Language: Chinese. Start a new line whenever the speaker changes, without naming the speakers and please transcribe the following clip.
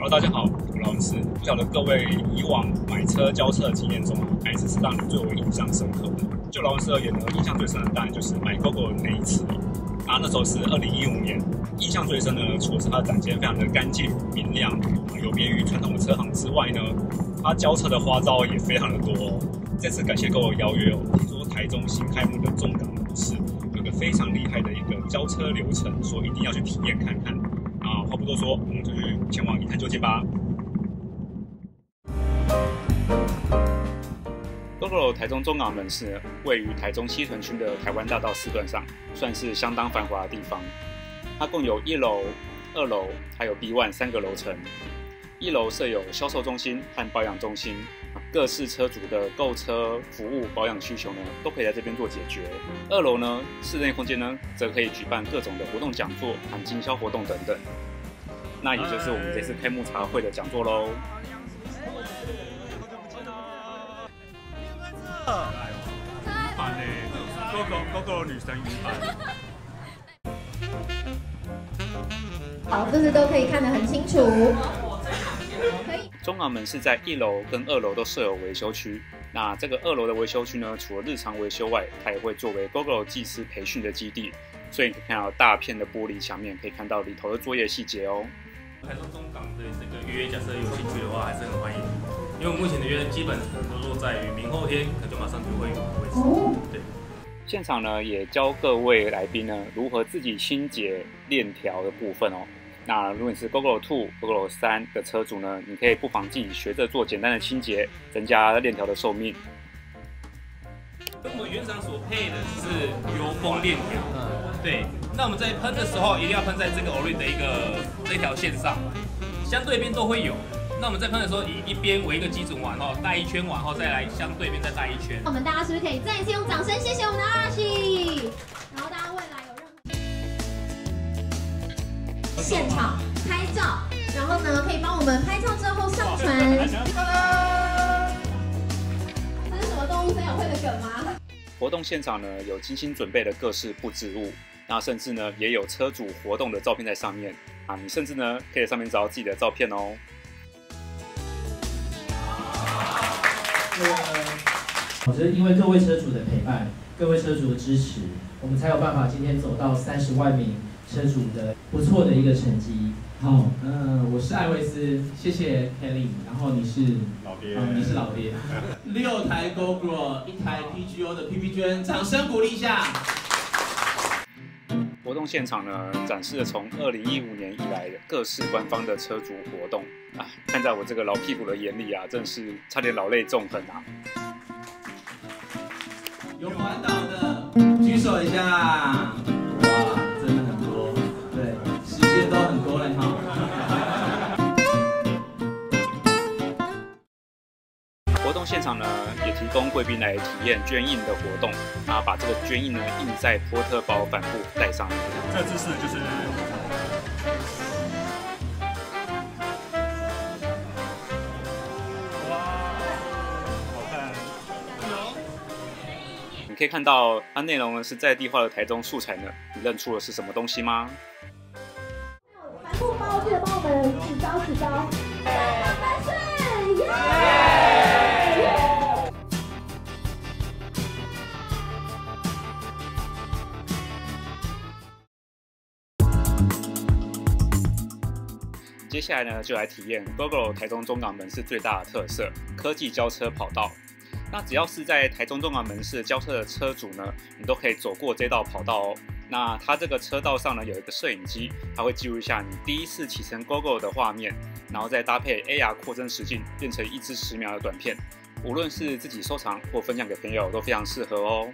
Hello， 大家好，我劳恩斯。不晓得各位以往买车交车的经验中，哪一次是让你最为印象深刻的？就劳恩斯而言呢，印象最深的当然就是买 GoGo 的那一次了。那时候是2015年，印象最深的除了是它的展间非常的干净明亮，有别于传统的车行之外呢，它交车的花招也非常的多哦。再次感谢 GoGo 的邀约哦，听说台中新开幕的中港门市有个非常厉害的一个交车流程，说一定要去体验看看。话不多说，我们就去前往一探究竟吧。GoGo 台中中港门市位于台中西屯区的台湾大道4段上，算是相当繁华的地方。它共有1楼、2楼还有 B1 3个楼层。1楼设有销售中心和保养中心，各式车主的购车、服务、保养需求呢，都可以在这边做解决。2楼呢，室内空间呢，则可以举办各种的活动讲座和经销活动等等。那也就是我们这次开幕茶会的讲座喽。GoGo 女神语版。
好，这次都可以看得很清楚。
中港门市在1楼跟2楼都设有维修区。那这个2楼的维修区呢，除了日常维修外，它也会作为 GoGo 技师培训的基地。所以你可以看到大片的玻璃墙面，可以看到里头的作业细节哦。
台中中港的这个约，假设有兴趣的话，还是很欢迎。因为我目前的约基本都落在于明后天，可能就马上就会有位置。对。
现场呢，也教各位来宾呢如何自己清洁链条的部分哦。那如果你是 GoGo 2、GoGo 3的车主呢，你可以不妨自己学着做简单的清洁，增加链条的寿命。
跟我们原厂所配的是油封链条，对。那我们在喷的时候，一定要喷在这个 Orin 的这条线上，相对边都会有。那我们在喷的时候，以一边为一个基准完后，带一圈完后，再来相对边再带一圈。
我们大家是不是可以再一次用掌声谢谢我们的Arashi？然后大家未来有任何现场拍照，然后呢可以帮我们拍照之后上传。这是什么动物森友会的梗吗？
活动现场呢有精心准备的各式布置物，那甚至呢也有车主活动的照片在上面啊，你甚至呢可以在上面找到自己的照片哦。
我觉得因为各位车主的陪伴，各位车主的支持，我们才有办法今天走到30万名车主的不错的一个成绩。好，我是艾维斯，谢谢 Kelly， 然后你是
老爹，
你是老爹。6台 GoGo， 1台 PGO 的 PP 圈，掌声鼓励一下。
活动现场呢，展示了从2015年以来的各式官方的车主活动啊，看在我这个老屁股的眼里啊，真是差点老泪纵横啊！
有环岛的举手一下，哇，真的很多，对，时间都很多嘞哈。
活动现场呢，也提供贵宾来体验捐印的活动，啊，把这个捐印呢印在波特包帆布带上。这个姿势就是。哇，好看。你可以看到它内容呢是在地化的台中素材呢，你认出了是什么东西吗？
帆布包记得帮我们指招。3岁，耶！
接下来呢，就来体验 GoGo 台中中港门市最大的特色——科技交车跑道。那只要是在台中中港门市交车的车主呢，你都可以走过这道跑道哦。那它这个车道上呢，有一个摄影机，它会记录一下你第一次启程 GoGo 的画面，然后再搭配 AR 扩增实境，变成一支10秒的短片。无论是自己收藏或分享给朋友，都非常适合哦。